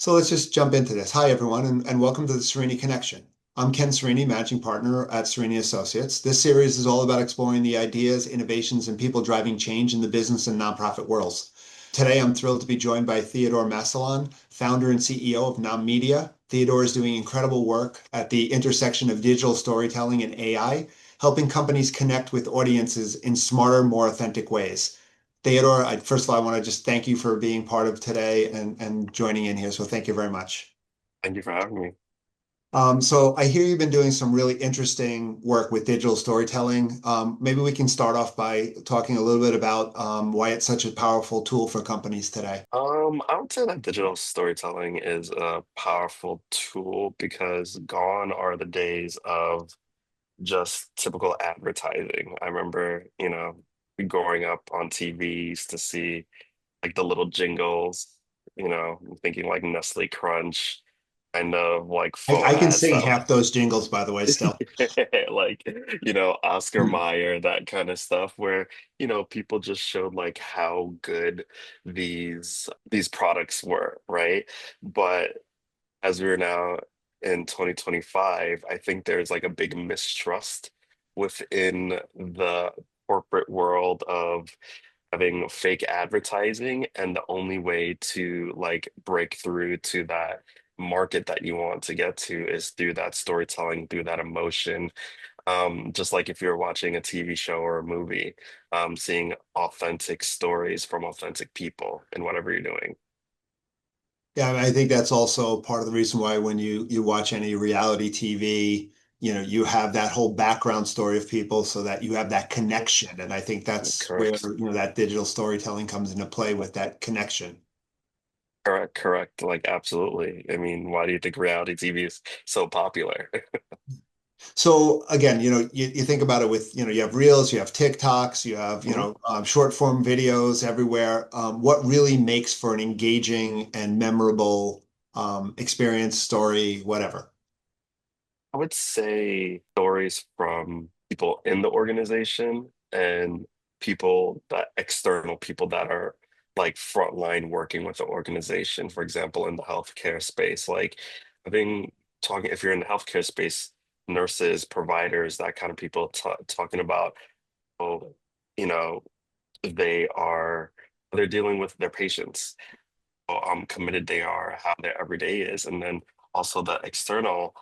So let's just jump into this. Hi, everyone, and welcome to the Cerini Connection. I'm Ken Cerini, Managing Partner at Cerini Associates. This series is all about exploring the ideas, innovations, and people driving change in the business and nonprofit worlds. Today, I'm thrilled to be joined by Theodore Massillon, founder and CEO of Nom Media. Theodore is doing incredible work at the intersection of digital storytelling and AI, helping companies connect with audiences in smarter, more authentic ways. Theodore, first of all, I want to just thank you for being part of today and joining in here. So thank you very much. Thank you for having me. So I hear you've been doing some really interesting work with digital storytelling. Maybe we can start off by talking a little bit about why it's such a powerful tool for companies today. I would say that digital storytelling is a powerful tool because gone are the days of just typical advertising. I remember, growing up on TVs to see like the little jingles, thinking like Nestle Crunch, kind of like I faux can ads sing that half those jingles, by the way, still. like Oscar Mayer, that kind of stuff where people just showed like how good these products were, right? But as we're now in 2025, I think there's like a big mistrust within the corporate world of having fake advertising, and the only way to like break through to that market that you want to get to is through that storytelling, through that emotion. Just like if you're watching a TV show or a movie, seeing authentic stories from authentic people in whatever you're doing. Yeah, I think that's also part of the reason why when you watch any reality TV, you have that whole background story of people so that you have that connection. And I think that's where, Correct. that digital storytelling comes into play with that connection. Correct, correct. Like absolutely. I mean, why do you think reality TV is so popular? So again, you think about it with, you have Reels, you have TikToks, you have, Mhm. short form videos everywhere. What really makes for an engaging and memorable experience, story, whatever. I would say stories from people in the organization and external people that are like frontline working with the organization. For example, in the healthcare space, like having talking, if you're in the healthcare space, nurses, providers, that kind of people talking about, oh, you know, they are they're dealing with their patients, how committed they are, how their everyday is, and then also the external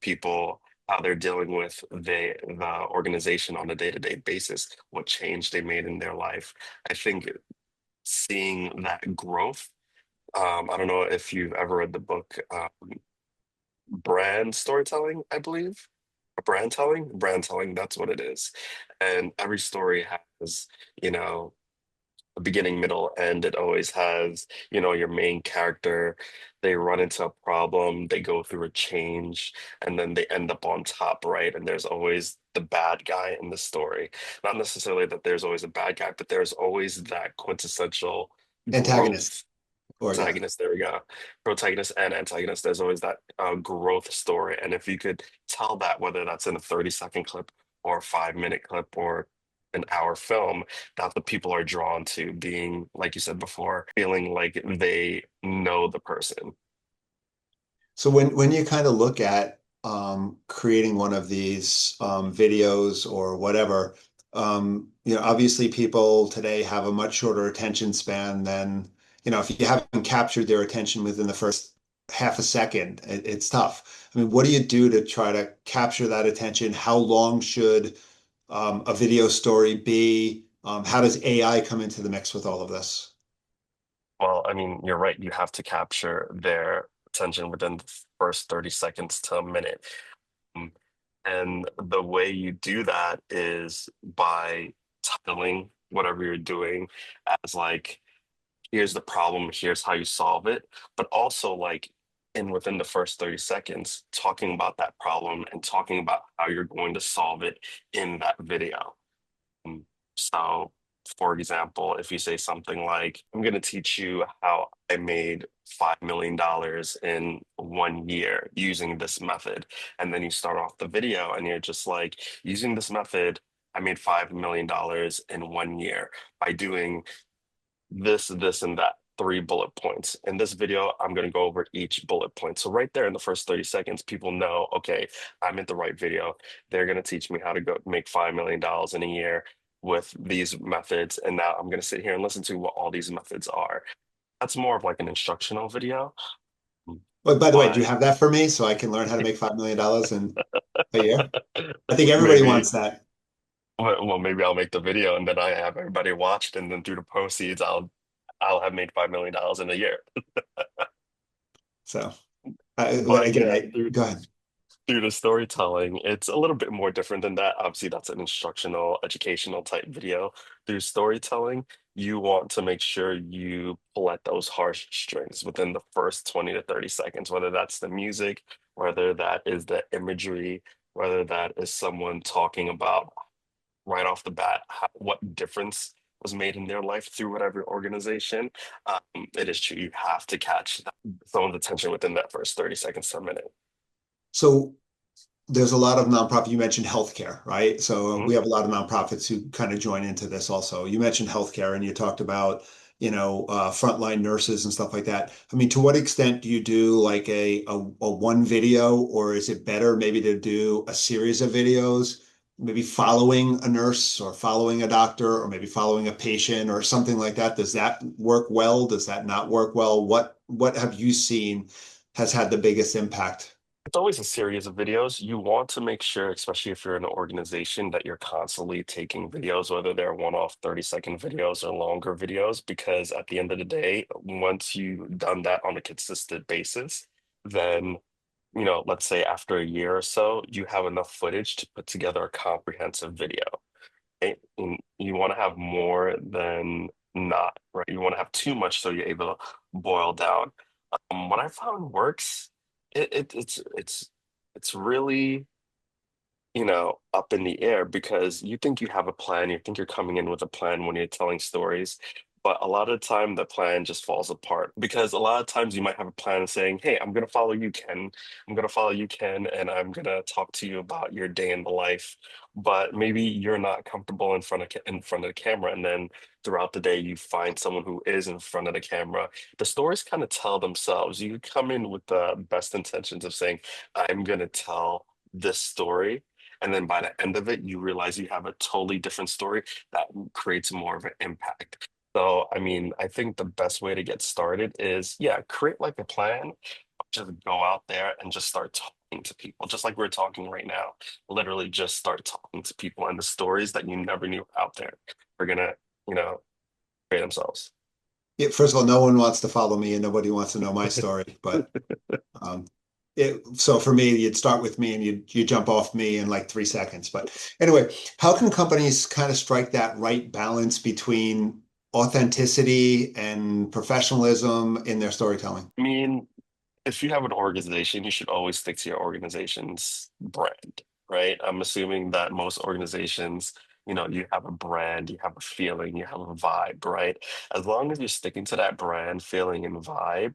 people, how they're dealing with the organization on a day-to-day basis, what change they made in their life. I think seeing that growth. I don't know if you've ever read the book Brand Storytelling, I believe. Or brand telling, that's what it is. And every story has, you know, a beginning, middle, end. It always has, your main character. They run into a problem, they go through a change, and then they end up on top, right? And there's always the bad guy in the story. Not necessarily that there's always a bad guy, but there's always that quintessential Antagonist, growth or yeah. protagonist. There we go. Protagonist and antagonist. There's always that growth story. And if you could tell that, whether that's in a 30-second clip or a 5-minute clip or an hour film, that the people are drawn to being, like you said before, feeling like they know the person. So when you kind of look at creating one of these videos or whatever, obviously people today have a much shorter attention span than, if you haven't captured their attention within the first half a second, it's tough. I mean, what do you do to try to capture that attention? How long should a video story be? How does AI come into the mix with all of this? Well, I mean, you're right. You have to capture their attention within the first 30 seconds to a minute. Um, And the way you do that is by titling whatever you're doing as like, here's the problem, here's how you solve it, but also like in within the first 30 seconds, talking about that problem and talking about how you're going to solve it in that video. Um, So, for example, if you say something like, I'm going to teach you how I made $5 million in 1 year using this method. And then you start off the video and you're just like, using this method, I made $5 million in 1 year by doing this, this, and that. three bullet points. In this video, I'm going to go over each bullet point. So right there in the first 30 seconds, people know, okay, I'm in the right video. They're going to teach me how to go make $5 million in a year with these methods. And now I'm going to sit here and listen to what all these methods are. That's more of like an instructional video. But by the way, do you But have that for me so I can learn how to make $5 million in a year? I think everybody maybe, wants that. well, maybe I'll make the video and then I have everybody watched, and then through the proceeds, I'll have made $5 million in a year. So, But again, yeah, go ahead. through the storytelling, it's a little bit more different than that. Obviously, that's an instructional, educational type video. Through storytelling, you want to make sure you pull at those harsh strings within the first 20 to 30 seconds, whether that's the music, whether that is the imagery, whether that is someone talking about right off the bat what difference was made in their life through whatever organization. It is true. You have to catch someone's attention within that first 30 seconds to a minute. So, there's a lot of nonprofit. You mentioned healthcare, right? So Mhm. we have a lot of nonprofits who kind of join into this also. You mentioned healthcare and you talked about, frontline nurses and stuff like that. I mean, to what extent do you do like a one video, or is it better maybe to do a series of videos, maybe following a nurse or following a doctor or maybe following a patient or something like that? Does that work well? Does that not work well? What have you seen has had the biggest impact? It's always a series of videos. You want to make sure, especially if you're in an organization, that you're constantly taking videos, whether they're one-off 30-second videos or longer videos, because at the end of the day, once you've done that on a consistent basis, then, let's say after a year or so, you have enough footage to put together a comprehensive video. Right? And you want to have more than not, right? You want to have too much so you're able to boil down. What I found works, it's really, up in the air because you think you have a plan, you think you're coming in with a plan when you're telling stories, but a lot of the time the plan just falls apart because a lot of times you might have a plan saying, "Hey, I'm gonna follow you, Ken. I'm gonna follow you, Ken, and I'm gonna talk to you about your day in the life." But maybe you're not comfortable in front of the camera, and then throughout the day you find someone who is in front of the camera. The stories kind of tell themselves. You come in with the best intentions of saying, "I'm gonna tell this story." And then by the end of it, you realize you have a totally different story that creates more of an impact. So, I mean, I think the best way to get started is, yeah, create like a plan, just go out there and just start talking to people, just like we're talking right now. Literally just start talking to people, and the stories that you never knew out there are gonna, you know, create themselves. Yeah, first of all, no one wants to follow me and nobody wants to know my story. But um, so for me, you'd start with me and you jump off me in like 3 seconds. But anyway, how can companies kind of strike that right balance between authenticity and professionalism in their storytelling? I mean, if you have an organization, you should always stick to your organization's brand, right? I'm assuming that most organizations, you have a brand, you have a feeling, you have a vibe, right? As long as you're sticking to that brand, feeling, and vibe,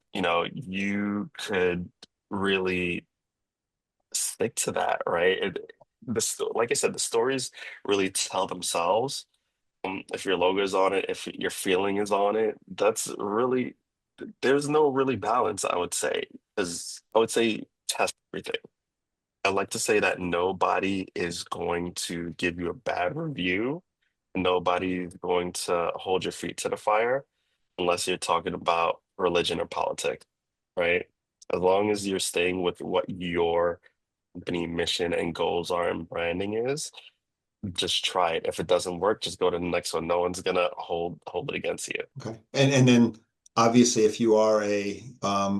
you could really stick to that, right? Like I said, the stories really tell themselves. If your logo is on it, if your feeling is on it, there's no really balance, I would say. Because I would say test everything. I like to say that nobody is going to give you a bad review. Nobody's going to hold your feet to the fire unless you're talking about religion or politics, right? As long as you're staying with what your company mission and goals are and branding is, just try it. If it doesn't work, just go to the next one. No one's gonna hold it against you. Okay. And then obviously if you are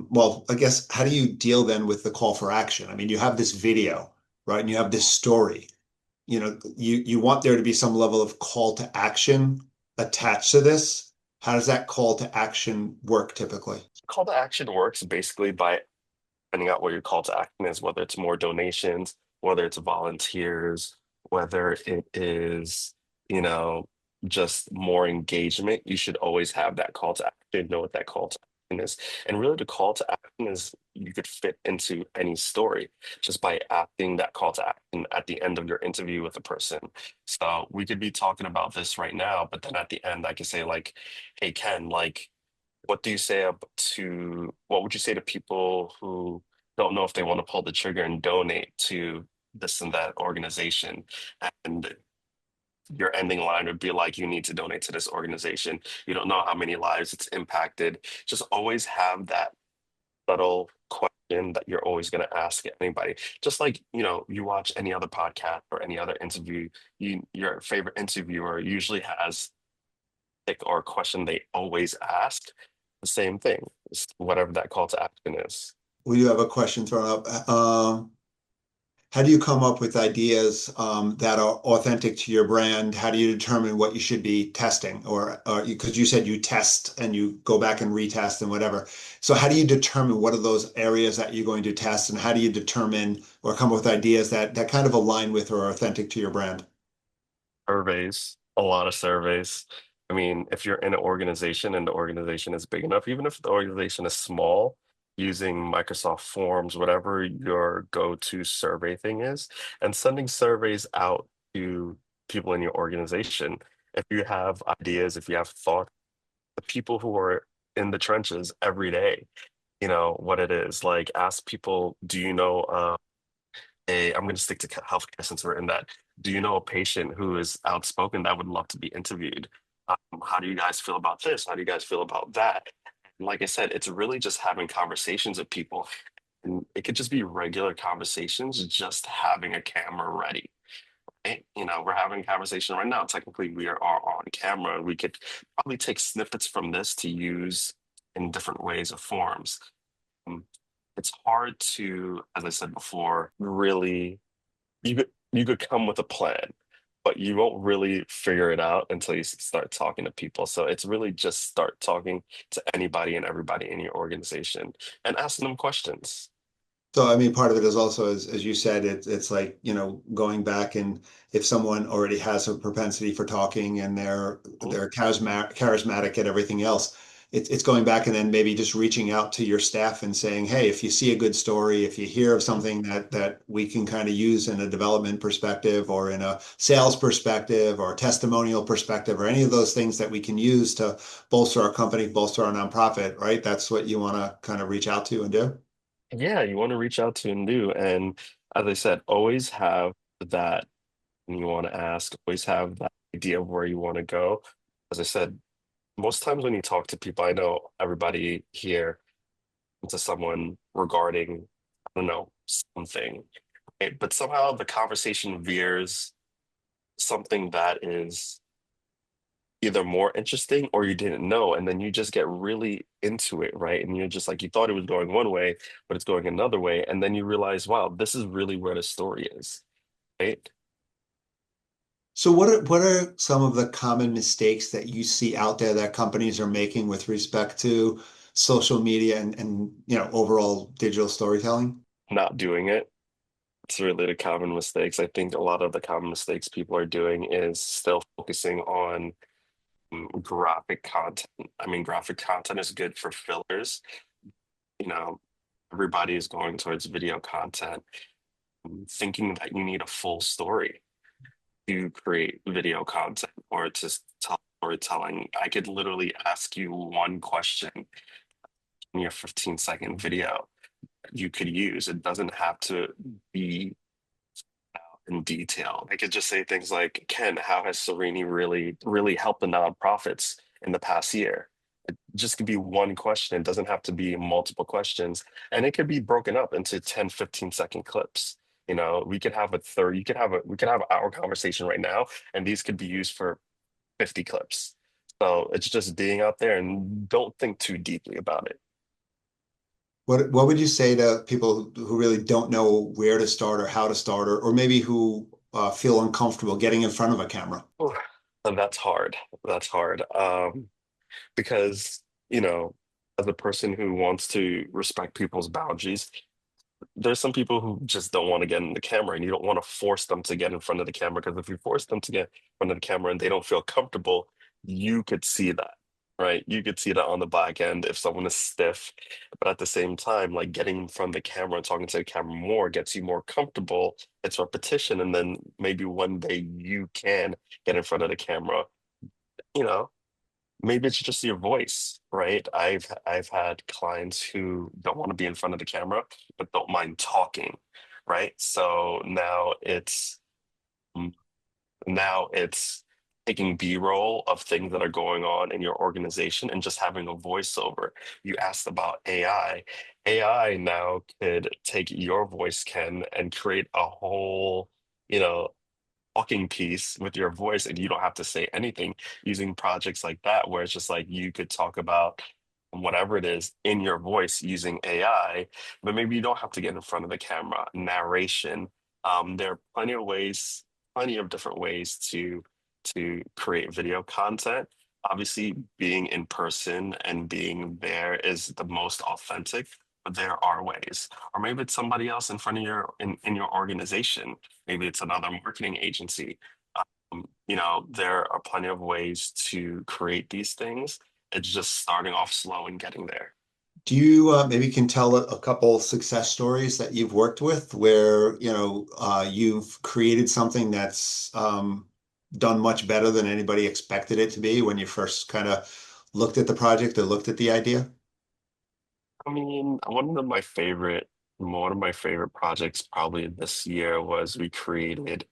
well, I guess how do you deal then with the call for action? I mean, you have this video, right? And you have this story. You want there to be some level of call to action attached to this. How does that call to action work typically? Call to action works basically by finding out what your call to action is, whether it's more donations, whether it's volunteers, whether it is, you know, just more engagement. You should always have that call to action, know what that call to action is. And really, the call to action is you could fit into any story just by asking that call to action at the end of your interview with a person. So we could be talking about this right now, but then at the end, I could say, like, hey, Ken, like, what do you say to what would you say to people who don't know if they want to pull the trigger and donate to this and that organization? And your ending line would be like, you need to donate to this organization. You don't know how many lives it's impacted. Just always have that subtle question that you're always going to ask anybody. Just like, you watch any other podcast or any other interview, your favorite interviewer usually has like or question they always ask. The same thing, whatever that call to action is. We do have a question thrown up. How do you come up with ideas that are authentic to your brand? How do you determine what you should be testing? Or because you said you test and you go back and retest and whatever. So how do you determine what are those areas that you're going to test, and how do you determine or come up with ideas that kind of align with or are authentic to your brand? Surveys, a lot of surveys. I mean, if you're in an organization and the organization is big enough, even if the organization is small, using Microsoft Forms, whatever your go-to survey thing is, and sending surveys out to people in your organization. If you have ideas, if you have thoughts, the people who are in the trenches every day, what it is. Like, ask people, do you know I'm going to stick to healthcare since we're in that. Do you know a patient who is outspoken that would love to be interviewed? How do you guys feel about this? How do you guys feel about that? And like I said, it's really just having conversations with people. And it could just be regular conversations, just having a camera ready. Right? We're having a conversation right now. Technically, we are on camera. We could probably take snippets from this to use in different ways or forms. Um, it's hard to, as I said before, really you could come with a plan, but you won't really figure it out until you start talking to people. So it's really just start talking to anybody and everybody in your organization and asking them questions. So, I mean, part of it is also, as you said, it's like, going back, and if someone already has a propensity for talking and they're charismatic at everything else, it's going back and then maybe just reaching out to your staff and saying, hey, if you see a good story, if you hear of Mhm. something that we can kind of use in a development perspective or in a sales perspective or testimonial perspective or any of those things that we can use to bolster our company, bolster our nonprofit, right? That's what you want to kind of reach out to and do. Yeah, you want to reach out to and do. And as I said, always have that when you want to ask, always have that idea of where you want to go. As I said, most times when you talk to people, I know everybody here to someone regarding, I don't know, something, right? But somehow the conversation veers something that is either more interesting or you didn't know. And then you just get really into it, right? And you're just like, you thought it was going one way, but it's going another way. And then you realize, wow, this is really where the story is, right? So what are some of the common mistakes that you see out there that companies are making with respect to social media and overall digital storytelling? Not doing it. It's really the common mistakes. I think a lot of the common mistakes people are doing is still focusing on graphic content. I mean, graphic content is good for fillers. You know, everybody is going towards video content, thinking that you need a full story to create video content or to tell storytelling. I could literally ask you one question in your 15-second video you could use. It doesn't have to be in detail. I could just say things like, Ken, how has Cerini really, really helped the nonprofits in the past year? It just could be one question. It doesn't have to be multiple questions. And it could be broken up into 10, 15-second clips. We could have a third, we could have our conversation right now, and these could be used for 50 clips. So it's just being out there and don't think too deeply about it. What would you say to people who really don't know where to start or how to start, or maybe who feel uncomfortable getting in front of a camera? Ooh, and that's hard. That's hard. Because, you know, as a person who wants to respect people's boundaries, there's some people who just don't want to get in the camera, and you don't want to force them to get in front of the camera because if you force them to get in front of the camera and they don't feel comfortable, you could see that, right? You could see that on the back end if someone is stiff. But at the same time, like getting in front of the camera and talking to the camera more gets you more comfortable. It's repetition. And then maybe one day you can get in front of the camera, you know. maybe it's just your voice, right? I've had clients who don't want to be in front of the camera, but don't mind talking, right? So mm, now it's taking B-roll of things that are going on in your organization and just having a voiceover. You asked about AI. AI now could take your voice, Ken, and create a whole, you know, talking piece with your voice, and you don't have to say anything, using projects like that where it's just like you could talk about whatever it is in your voice using AI, but maybe you don't have to get in front of the camera. Narration. There are plenty of different ways to create video content. Obviously, being in person and being there is the most authentic, but there are ways. Or maybe it's somebody else in front of in your organization. Maybe it's another marketing agency. There are plenty of ways to create these things. It's just starting off slow and getting there. Do you maybe can tell a couple success stories that you've worked with where, you've created something that's done much better than anybody expected it to be when you first kind of looked at the project or looked at the idea? I mean, one of my favorite projects probably this year was we created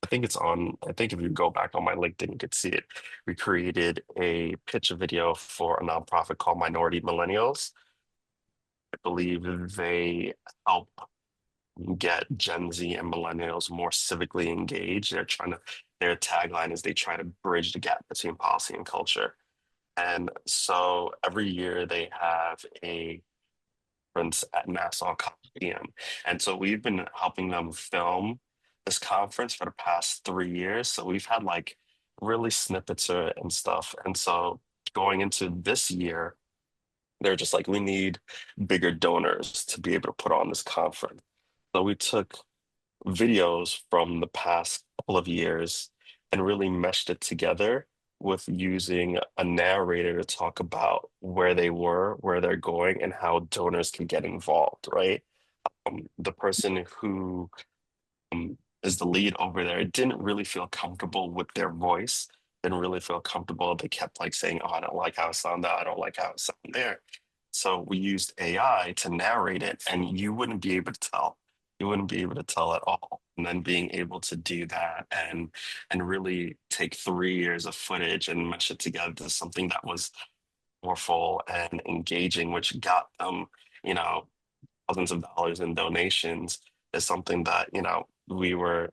I think if you go back on my LinkedIn, you could see it. We created a pitch video for a nonprofit called Minority Millennials. I believe they help get Gen Z and millennials more civically engaged. Their tagline is they try to bridge the gap between policy and culture. And so every year they have a conference at Nassau Coliseum. And so we've been helping them film this conference for the past 3 years. So we've had like really snippets of it and stuff. And so going into this year, they're just like, we need bigger donors to be able to put on this conference. So we took videos from the past couple of years and really meshed it together with using a narrator to talk about where they were, where they're going, and how donors can get involved, right? The person who is the lead over there didn't really feel comfortable with their voice, didn't really feel comfortable. They kept like saying, "Oh, I don't like how it sounded. I don't like how it sounded there." So we used AI to narrate it, and you wouldn't be able to tell. You wouldn't be able to tell at all. And then being able to do that and really take 3 years of footage and mesh it together to something that was powerful and engaging, which got them, you know, thousands of dollars in donations, is something that, we were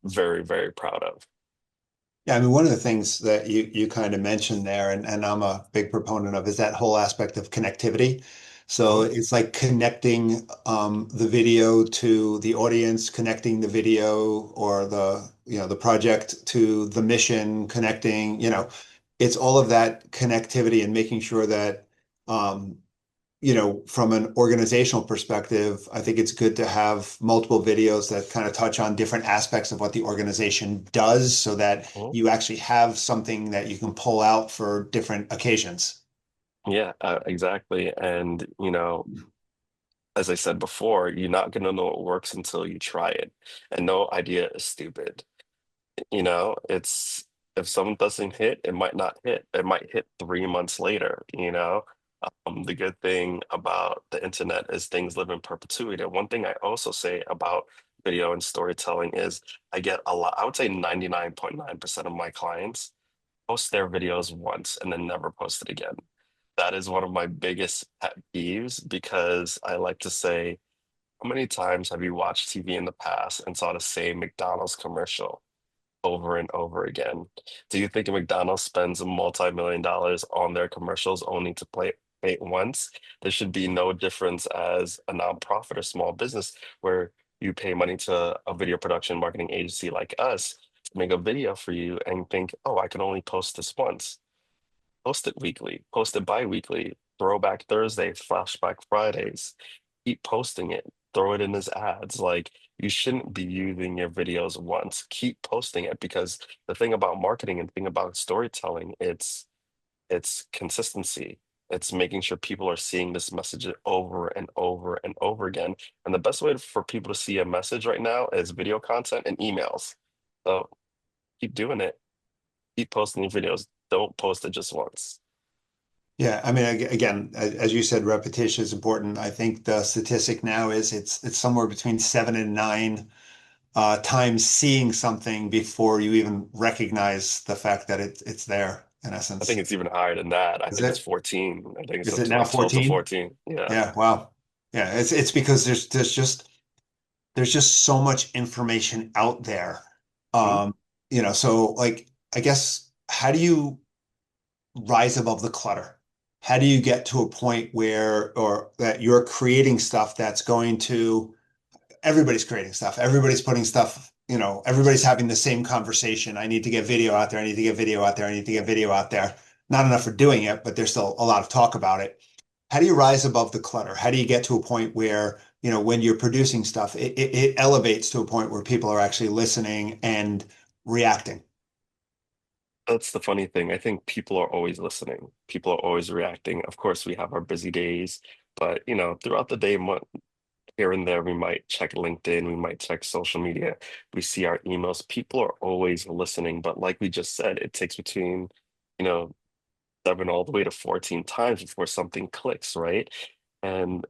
very, very proud of. Yeah, I mean, one of the things that you kind of mentioned there, and I'm a big proponent of, is that whole aspect of connectivity. So Mhm. it's like connecting the video to the audience, connecting the video or the project to the mission, connecting, it's all of that connectivity and making sure that um, from an organizational perspective, I think it's good to have multiple videos that kind of touch on different aspects of what the organization does so that Mhm. you actually have something that you can pull out for different occasions. Yeah, exactly. And, as I said before, you're not going to know what works until you try it. And no idea is stupid. It's if something doesn't hit, it might not hit. It might hit 3 months later. The good thing about the internet is things live in perpetuity. One thing I also say about video and storytelling is I get a lot, I would say 99.9% of my clients post their videos once and then never post it again. That is one of my biggest pet peeves because I like to say, how many times have you watched TV in the past and saw the same McDonald's commercial over and over again? Do you think McDonald's spends multi-million dollars on their commercials only to play it once? There should be no difference as a nonprofit or small business where you pay money to a video production marketing agency like us to make a video for you and think, oh, I can only post this once. Post it weekly, post it bi-weekly, throwback Thursdays, flashback Fridays. Keep posting it, throw it in as ads. Like you shouldn't be using your videos once. Keep posting it because the thing about marketing and the thing about storytelling, it's consistency. It's making sure people are seeing this message over and over and over again. And the best way for people to see a message right now is video content and emails. So keep doing it. Keep posting your videos. Don't post it just once. Yeah, I mean, again, as you said, repetition is important. I think the statistic now is it's somewhere between 7 and 9 times seeing something before you even recognize the fact that it's there, in I think essence. it's even higher than that. I Is think it's it? 14. I think it's Is up it to now like 12 to 14? 14. Yeah. Yeah, wow. Yeah, it's because there's just so much information out there. Mhm. Um, so like I guess how do you rise above the clutter? How do you get to a point where or that you're creating stuff that's going to everybody's creating stuff. Everybody's putting stuff, everybody's having the same conversation. I need to get video out there. I need to get video out there. I need to get video out there. Not enough for doing it, but there's still a lot of talk about it. How do you rise above the clutter? How do you get to a point where, when you're producing stuff, it elevates to a point where people are actually listening and reacting? That's the funny thing. I think people are always listening. People are always reacting. Of course, we have our busy days, but throughout the day, here and there, we might check LinkedIn, we might check social media, we see our emails. People are always listening, but like we just said, it takes between, you know, 7 all the way to 14 times before something clicks, right? And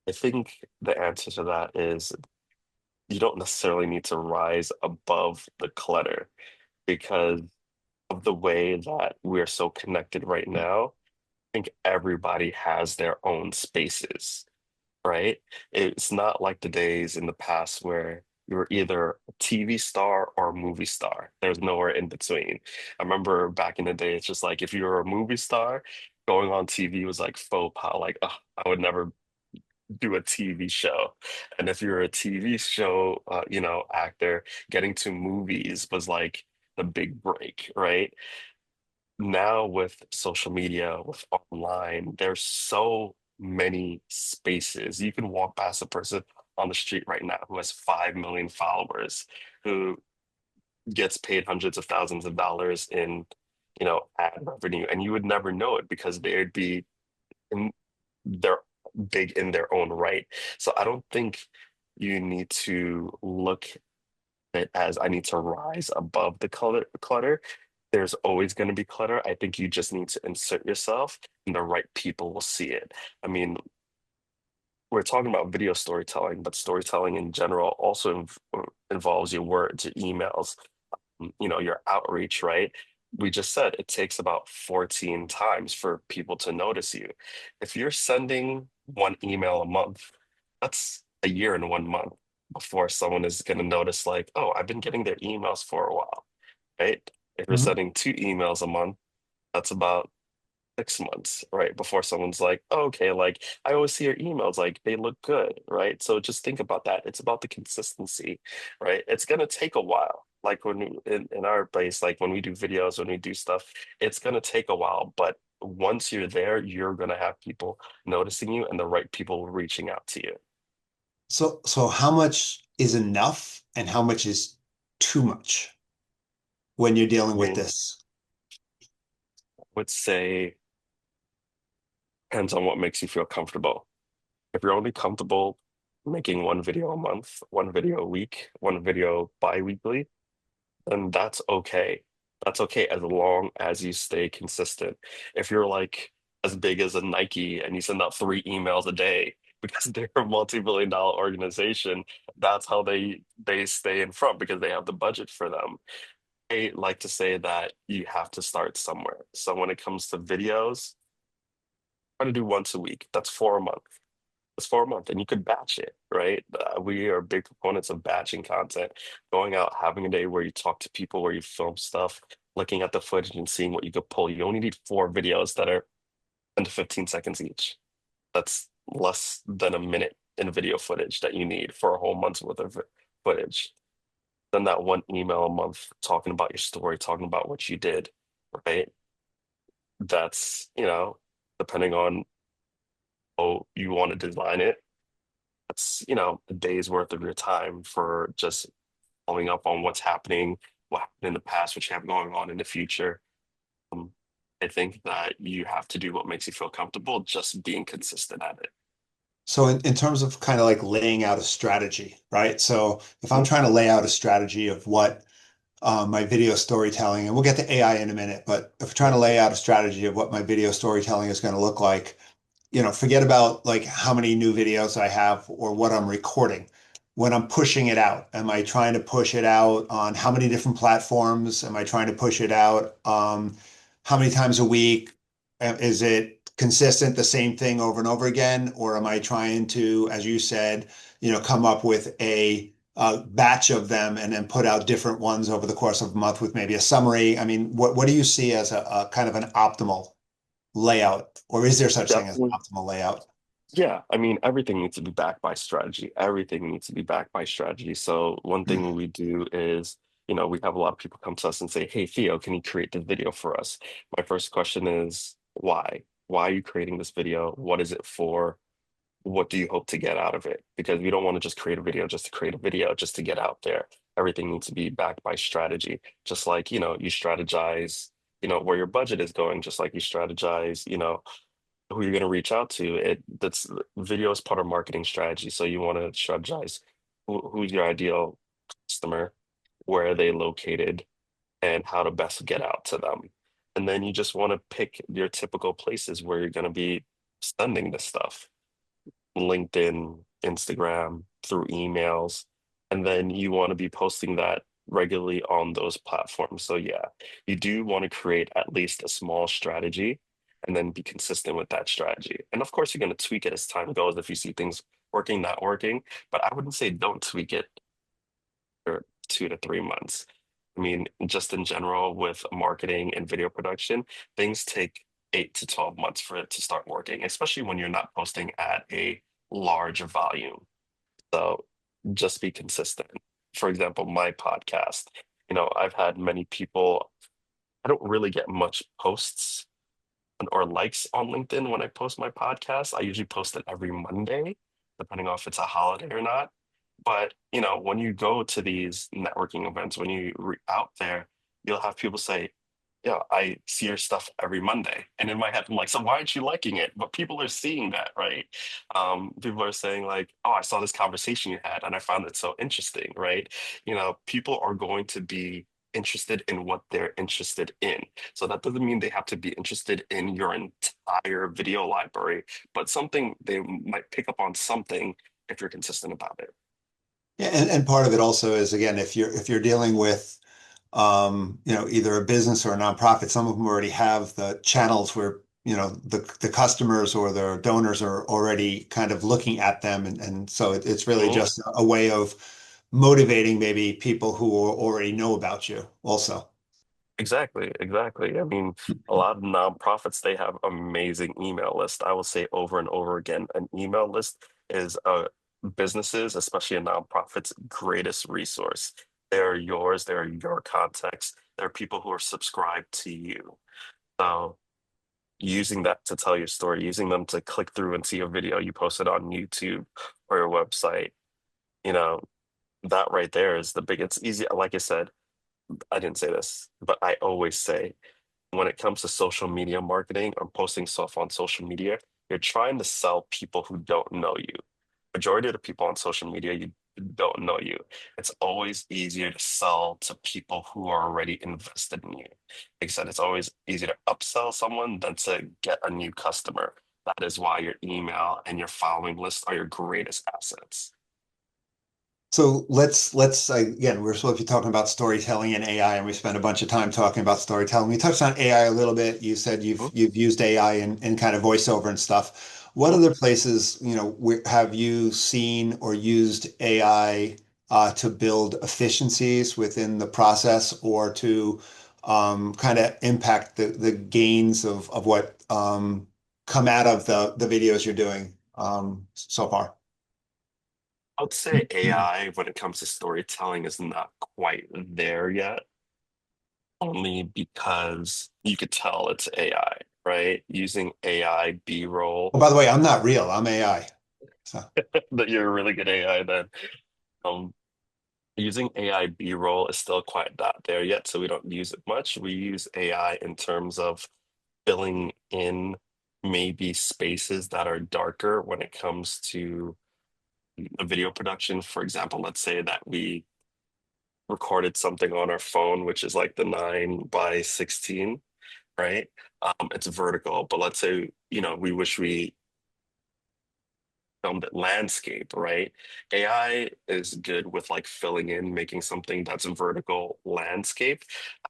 I think the answer to that is you don't necessarily need to rise above the clutter because of the way that we're so connected right now. I think everybody has their own spaces, right? It's not like the days in the past where you were either a TV star or a movie star. There's nowhere in between. I remember back in the day, it's just like if you were a movie star, going on TV was like faux pas. Like, oh, I would never do a TV show. And if you're a TV show, actor, getting to movies was like the big break, right? Now with social media, with online, there's so many spaces. You can walk past a person on the street right now who has 5 million followers, who gets paid hundreds of thousands of dollars in, ad revenue, and you would never know it because they'd be in they're big in their own right. So I don't think you need to look it as I need to rise above the clutter. There's always going to be clutter. I think you just need to insert yourself and the right people will see it. I mean, we're talking about video storytelling, but storytelling in general also involves your words, your emails, your outreach, right? We just said it takes about 14 times for people to notice you. If you're sending one email a month, that's a year and 1 month before someone is going to notice, like, oh, I've been getting their emails for a while, right? If you're Mhm. sending 2 emails a month, that's about 6 months, right? Before someone's like, oh, okay, like I always see your emails, like they look good, right? So just think about that. It's about the consistency, right? It's gonna take a while. Like when in our place, like when we do videos, when we do stuff, it's gonna take a while. But once you're there, you're gonna have people noticing you and the right people reaching out to you. So how much is enough and how much is too much when you're dealing I with mean, this? I would say depends on what makes you feel comfortable. If you're only comfortable making one video a month, one video a week, one video bi-weekly, then that's okay. That's okay as long as you stay consistent. If you're like as big as a Nike and you send out 3 emails a day because they're a multi-billion dollar organization, that's how they stay in front because they have the budget for them. I like to say that you have to start somewhere. So when it comes to videos, try to do once a week. That's 4 a month. It's for a month, and you could batch it, right? We are big proponents of batching content, going out, having a day where you talk to people, where you film stuff, looking at the footage and seeing what you could pull. You only need 4 videos that are 10 to 15 seconds each. That's less than a minute in video footage that you need for a whole month's worth of footage. Then that one email a month talking about your story, talking about what you did, right? That's, depending on how you want to design it, that's, a day's worth of your time for just following up on what's happening, what happened in the past, what you have going on in the future. Um, I think that you have to do what makes you feel comfortable, just being consistent at it. So in terms of kind of like laying out a strategy, right? So if I'm Mhm. trying to lay out a strategy of what my video storytelling, and we'll get to AI in a minute, but if we're trying to lay out a strategy of what my video storytelling is going to look like, forget about like how many new videos I have or what I'm recording. When I'm pushing it out, am I trying to push it out on how many different platforms? Am I trying to push it out how many times a week? Is it consistent, the same thing over and over again? Or am I trying to, as you said, come up with a batch of them and then put out different ones over the course of a month with maybe a summary? I mean, what do you see as a kind of an optimal layout, or is there such thing as an Definitely. optimal layout? Yeah, I mean, everything needs to be backed by strategy. Everything needs to be backed by strategy. So one thing we do is, we have a lot of people come to us and say, "Hey, Theo, can you create the video for us?" My first question is, why? Why are you creating this video? What is it for? What do you hope to get out of it? Because we don't want to just create a video just to create a video, just to get out there. Everything needs to be backed by strategy. Just like, you strategize, where your budget is going, just like you strategize, who you're going to reach out to. That's video is part of marketing strategy. So you want to strategize who's your ideal customer, where are they located, and how to best get out to them. And then you just want to pick your typical places where you're going to be sending this stuff. LinkedIn, Instagram, through emails, and then you want to be posting that regularly on those platforms. So yeah, you do want to create at least a small strategy and then be consistent with that strategy. And of course, you're going to tweak it as time goes if you see things working, not working, but I wouldn't say don't tweak it for 2 to 3 months. I mean, just in general with marketing and video production, things take 8 to 12 months for it to start working, especially when you're not posting at a large volume. So just be consistent. For example, my podcast, I've had many people, I don't really get much posts or likes on LinkedIn when I post my podcast. I usually post it every Monday, depending on if it's a holiday or not. But, when you go to these networking events, when out there, you'll have people say, "Yeah, I see your stuff every Monday." And in my head, I'm like, "So why aren't you liking it?" But people are seeing that, right? People are saying like, "Oh, I saw this conversation you had and I found it so interesting," right? People are going to be interested in what they're interested in. So that doesn't mean they have to be interested in your entire video library, but something they might pick up on something if you're consistent about it. Yeah, and part of it also is again, if you're dealing with either a business or a nonprofit, some of them already have the channels where the customers or their donors are already kind of looking at them, and so it's really Mhm. just a way of motivating maybe people who already know about you also. Exactly, exactly. I mean, a lot of nonprofits, they have amazing email lists. I will say over and over again, an email list is a businesses, especially a nonprofit's greatest resource. They're yours, they're your contacts, they're people who are subscribed to you. So using that to tell your story, using them to click through and see a video you posted on YouTube or your website, you know, that right there is the big, it's easy. Like I said, I didn't say this, but I always say when it comes to social media marketing or posting stuff on social media, you're trying to sell people who don't know you. Majority of the people on social media, you don't know you. It's always easier to sell to people who are already invested in you. Like I said, it's always easier to upsell someone than to get a new customer. That is why your email and your following list are your greatest assets. So let's again, we're supposed to be talking about storytelling and AI, and we spent a bunch of time talking about storytelling. We touched on AI a little bit. You said you've Mhm, you've used AI in kind of voiceover and stuff. What mhm. other places, have you seen or used AI to build efficiencies within the process or to kind of impact the gains of what come out of the videos you're doing so far? I would say AI, when it comes to storytelling, is not quite there yet, only because you could tell it's AI, right? Using AI B-roll, Oh, by the way, I'm not real. I'm AI. So, that you're a really good AI then. Um, Using AI B-roll is still quite not there yet, so we don't use it much. We use AI in terms of filling in maybe spaces that are darker when it comes to a video production. For example, let's say that we recorded something on our phone, which is like the 9 by 16, right? It's vertical, but let's say, we wish we filmed it landscape, right? AI is good with like filling in, making something that's a vertical landscape,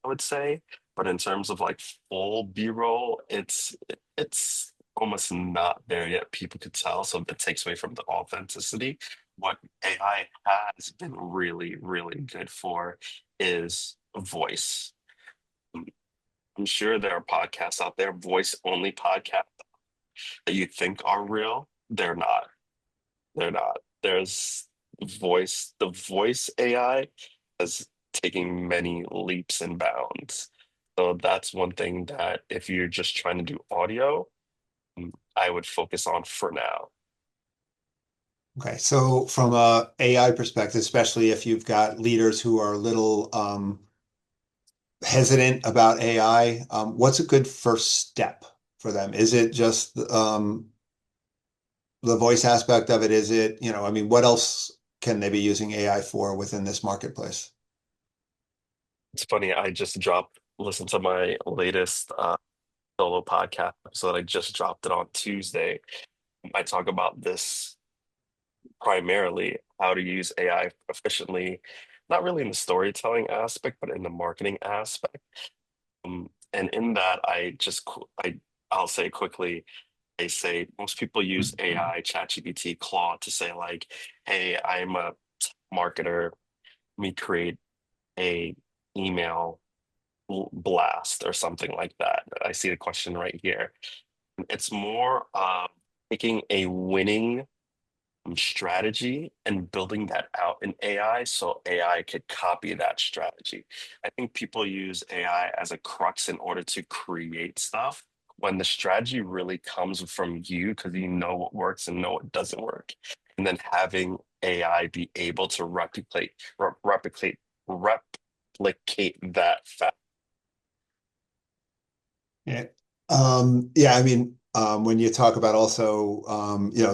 I would say. But in terms of like full B-roll, it's almost not there yet. People could tell, so that takes away from the authenticity. What AI has been really, really good for is voice. I'm sure there are podcasts out there, voice only podcasts that you think are real. They're not. They're not. There's the voice AI is taking many leaps and bounds. So that's one thing that if you're just trying to do audio, I would focus on for now. Okay, so from a AI perspective, especially if you've got leaders who are a little hesitant about AI, what's a good first step for them? Is it just the voice aspect of it? Is it, I mean, what else can they be using AI for within this marketplace? It's funny, I just listened to my latest solo podcast episode. I just dropped it on Tuesday. I talk about this primarily how to use AI efficiently, not really in the storytelling aspect, but in the marketing aspect. And in that, I'll say quickly, I say most people use AI, ChatGPT, Claude to say like, "Hey, I'm a marketer. Let me create a email blast or something like that." I see the question right here. It's more taking a winning strategy and building that out in AI so AI could copy that strategy. I think people use AI as a crux in order to create stuff when the strategy really comes from you because you know what works and know what doesn't work. And then having AI be able to replicate that fact. Yeah. Yeah, I mean, when you talk about also,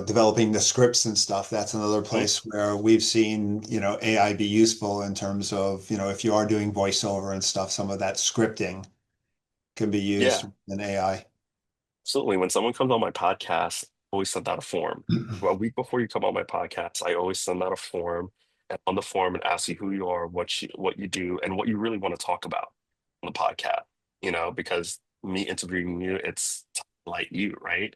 developing the scripts and stuff, that's another Mhm. place where we've seen, AI be useful in terms of, if you are doing voiceover and stuff, some of that scripting can be used Yeah. in AI. Absolutely. When someone comes on my podcast, I always send out a form. Well, a week before you come on my podcast, I always send out a form and on the form and ask you who you are, what you do, and what you really want to talk about on the podcast. Because me interviewing you, it's like you, right?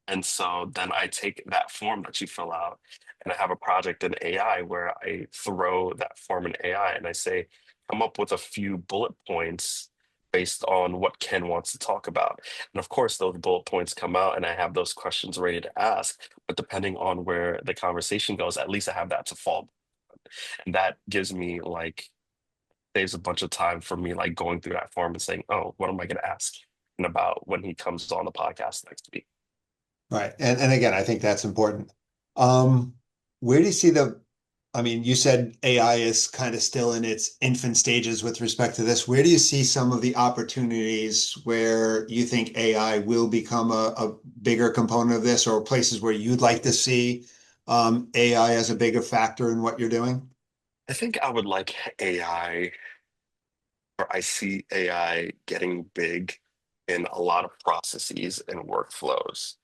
And so then I take that form that you fill out and I have a project in AI where I throw that form in AI and I say, come up with a few bullet points based on what Ken wants to talk about. And of course, those bullet points come out and I have those questions ready to ask. But depending on where the conversation goes, at least I have that to fall. And that gives me like, saves a bunch of time for me like going through that form and saying, oh, what am I going to ask? And about when he comes on the podcast next week. Right. And again, I think that's important. Um, where do you see I mean, you said AI is kind of still in its infant stages with respect to this. Where do you see some of the opportunities where you think AI will become a bigger component of this, or places where you'd like to see AI as a bigger factor in what you're doing? I think I would like AI, or I see AI getting big in a lot of processes and workflows,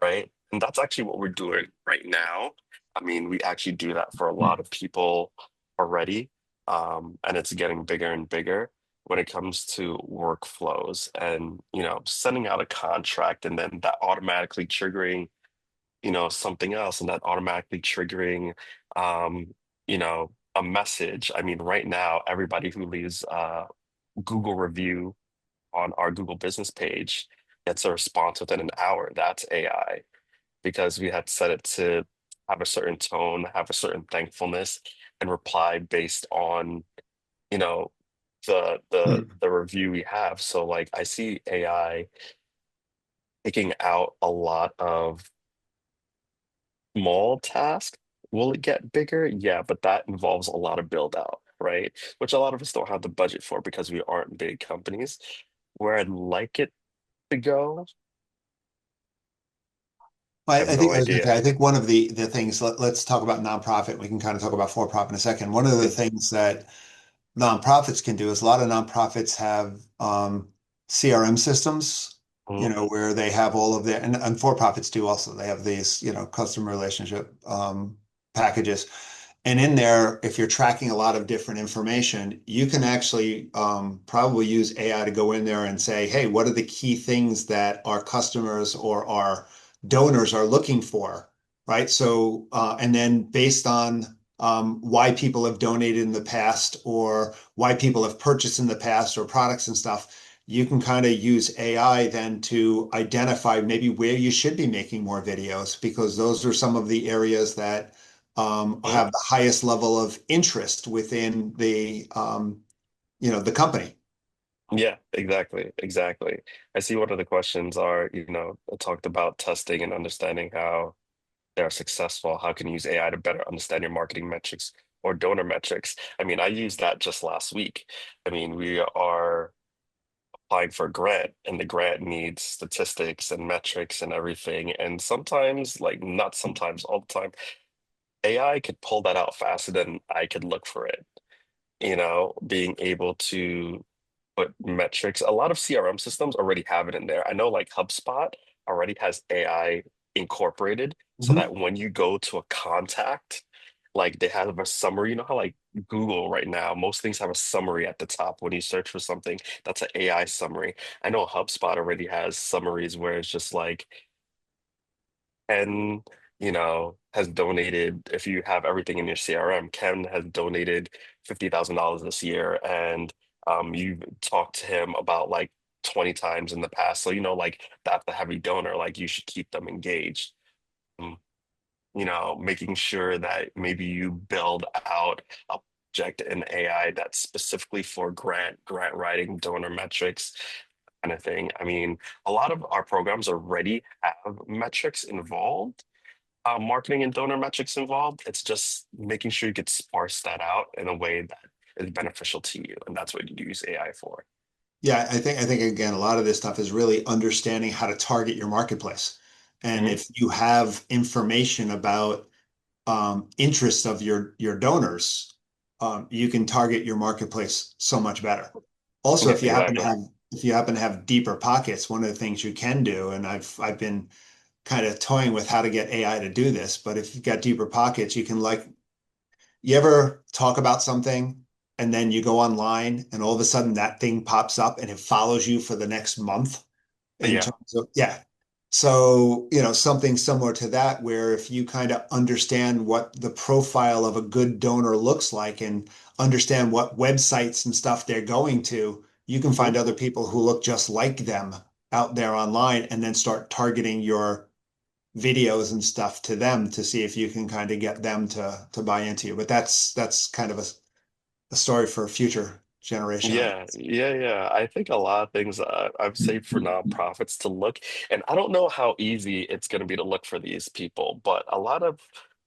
right? And that's actually what we're doing right now. I mean, we actually do that for a lot of people already, and it's getting bigger and bigger when it comes to workflows and, sending out a contract and then that automatically triggering, something else and that automatically triggering, a message. I mean, right now, everybody who leaves Google review on our Google business page gets a response within an hour. That's AI because we had set it to have a certain tone, have a certain thankfulness, and reply based on, you know, the review we have. So like I see AI taking out a lot of small tasks. Will it get bigger? Yeah, but that involves a lot of build out, right? Which a lot of us don't have the budget for because we aren't big companies. Where I'd like it to go I, I have I no think I was going to idea. say, I think one of the things, let's talk about nonprofit. We can kind of talk about for profit in a second. One of the Mm, things that nonprofits can do is a lot of nonprofits have CRM systems, mm, where they have all of their, and for profits do also. They have these, customer relationship packages. And in there, if you're tracking a lot of different information, you can actually probably use AI to go in there and say, hey, what are the key things that our customers or our donors are looking for, right? So, and then based on why people have donated in the past or why people have purchased in the past or products and stuff, you can kind of use AI then to identify maybe where you should be making more videos because those are some of the areas that mm. have the highest level of interest within the company. Yeah, exactly, exactly. I see one of the questions are, talked about testing and understanding how they are successful. How can you use AI to better understand your marketing metrics or donor metrics? I mean, I used that just last week. I mean, we are applying for a grant, and the grant needs statistics and metrics and everything. And sometimes, like not sometimes, all the time, AI could pull that out faster than I could look for it. Being able to put metrics. A lot of CRM systems already have it in there. I know like HubSpot already has AI incorporated so Mhm. that when you go to a contact, like they have a summary. You know how like Google right now, most things have a summary at the top when you search for something. That's an AI summary. I know HubSpot already has summaries where it's just like, Ken, has donated, if you have everything in your CRM, Ken has donated $50,000 this year. And you've talked to him about like 20 times in the past. So, like that's a heavy donor, like you should keep them engaged. Um, Making sure that maybe you build out a project in AI that's specifically for grant writing, donor metrics, kind of thing. I mean, a lot of our programs already have metrics involved, marketing and donor metrics involved. It's just making sure you could sparse that out in a way that is beneficial to you, and that's what you use AI for. Yeah, I think again, a lot of this stuff is really understanding how to target your marketplace. And Hmm. if you have information about interests of your donors, you can target your marketplace so much better. Also, Yeah, exactly. if you happen to have deeper pockets, one of the things you can do, and I've been kind of toying with how to get AI to do this, but if you've got deeper pockets, you can like you ever talk about something and then you go online and all of a sudden that thing pops up and it follows you for the next month in Yeah. terms of, yeah. So, something similar to that, where if you kind of understand what the profile of a good donor looks like and understand what websites and stuff they're going to, you can Mhm. find other people who look just like them out there online and then start targeting your videos and stuff to them to see if you can kind of get them to buy into you. But that's kind of a story for a future generation, I Yeah, guess. yeah, yeah. I think a lot of things I've saved for nonprofits to look, and I don't know how easy it's going to be to look for these people, but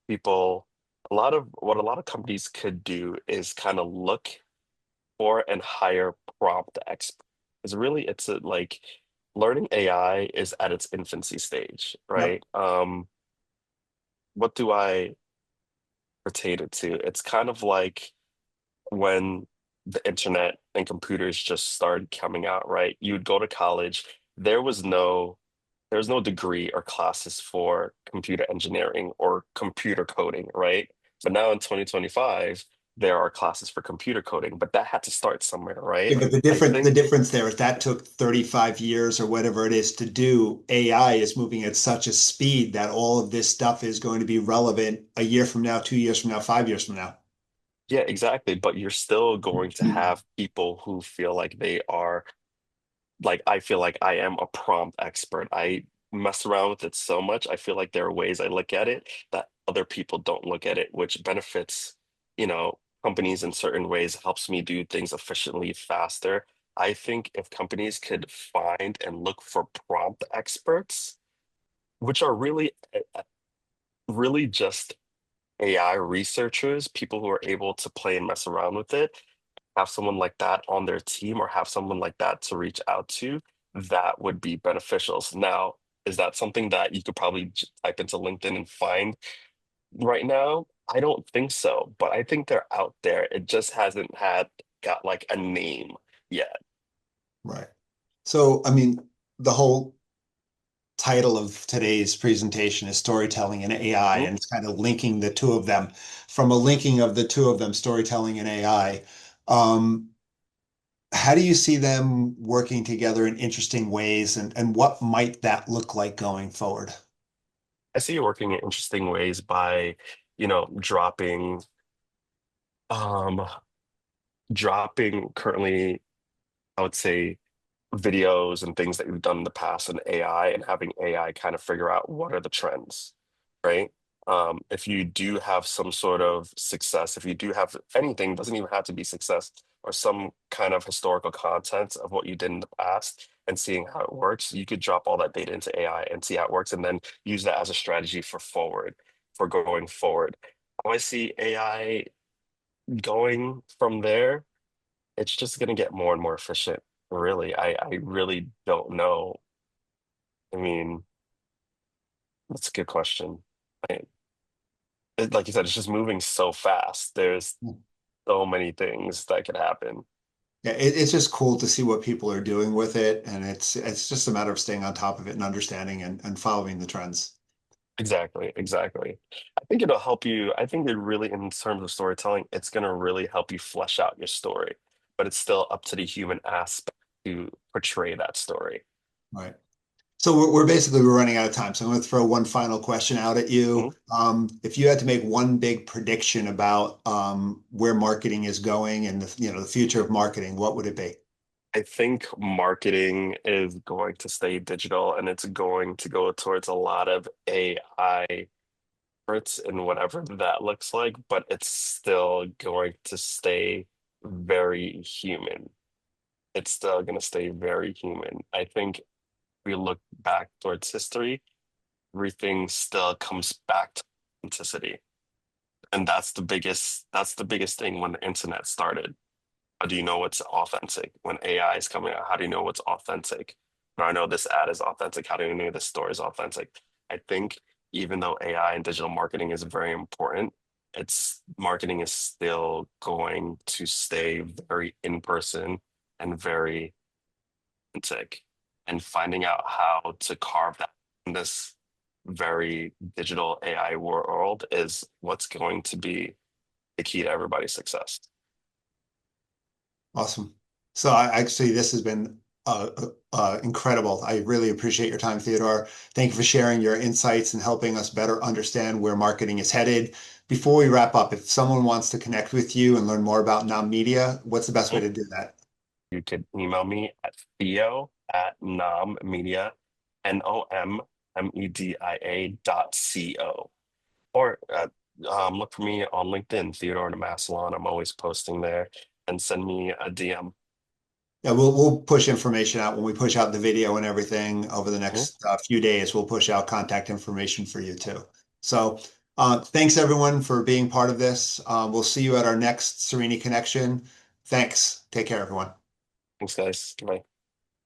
people, a lot of companies could do is kind of look for and hire prompt experts. Because really, it's like learning AI is at its infancy stage, Yep. right? What do I pertain it to? It's kind of like when the internet and computers just started coming out, right? You'd go to college, there was no there's no degree or classes for computer engineering or computer coding, right? But now in 2025, there are classes for computer coding, but that had to start somewhere, right? Yeah, but I the think, difference there is that took 35 years or whatever it is to do. AI is moving at such a speed that all of this stuff is going to be relevant a year from now, 2 years from now, 5 years from now. yeah, exactly. But you're still going to have people who feel like they are like I feel like I am a prompt expert. I mess around with it so much. I feel like there are ways I look at it that other people don't look at it, which benefits, companies in certain ways, helps me do things efficiently, faster. I think if companies could find and look for prompt experts, which are really just AI researchers, people who are able to play and mess around with it, have someone like that on their team or have someone like that to reach out to, that would be beneficial. So now, Is that something that you could probably type into LinkedIn and find right now? I don't think so, but I think they're out there. It just hasn't had got like a name yet. Right. So, I mean, the whole title of today's presentation is storytelling and AI, Mhm. and it's kind of linking the two of them. From a linking of the two of them, storytelling and AI, um, how do you see them working together in interesting ways, and what might that look like going forward? I see it working in interesting ways by, dropping um dropping currently, I would say, videos and things that you've done in the past in AI and having AI kind of figure out what are the trends, right? If you do have some sort of success, if you do have anything, doesn't even have to be success, or some kind of historical content of what you did in the past and seeing how it works, you could drop all that data into AI and see how it works and then use that as a strategy for going forward. How I see AI going from there, it's just going to get more and more efficient. Really, I really don't know. I mean, that's a good question. I, like you said, it's just moving so fast. There's so many things that could happen. Yeah, it's just cool to see what people are doing with it, and it's just a matter of staying on top of it and understanding and following the trends. Exactly, exactly. I think it'll help you. I think it really, in terms of storytelling, it's going to really help you flesh out your story, but it's still up to the human aspect to portray that story. Right. So we're basically we're running out of time. So I'm going to throw one final question out at you. Mhm. If you had to make one big prediction about where marketing is going and the future of marketing, what would it be? I think marketing is going to stay digital and it's going to go towards a lot of AI efforts and whatever that looks like, but it's still going to stay very human. It's still going to stay very human. I think if we look back towards history, everything still comes back to authenticity. And that's the biggest thing when the internet started. How do you know what's authentic? When AI is coming out, how do you know what's authentic? When I know this ad is authentic, how do you know this store is authentic? I think even though AI and digital marketing is very important, it's marketing is still going to stay very in person and very authentic. And finding out how to carve that in this very digital AI world is what's going to be the key to everybody's success. Awesome. So actually, this has been incredible. I really appreciate your time, Theodore. Thank you for sharing your insights and helping us better understand where marketing is headed. Before we wrap up, if someone wants to connect with you and learn more about Nom Media, what's the best way to do that? You could email me at Theo at Nom Media, NOMMEDIA.co. Or look for me on LinkedIn, Theodore Massillon. I'm always posting there and send me a DM. Yeah, we'll push information out when we push out the video and everything over the Mhm. next few days. We'll push out contact information for you too. So thanks everyone for being part of this. We'll see you at our next Cerini Connection. Thanks. Take care, everyone. Thanks, guys. Bye.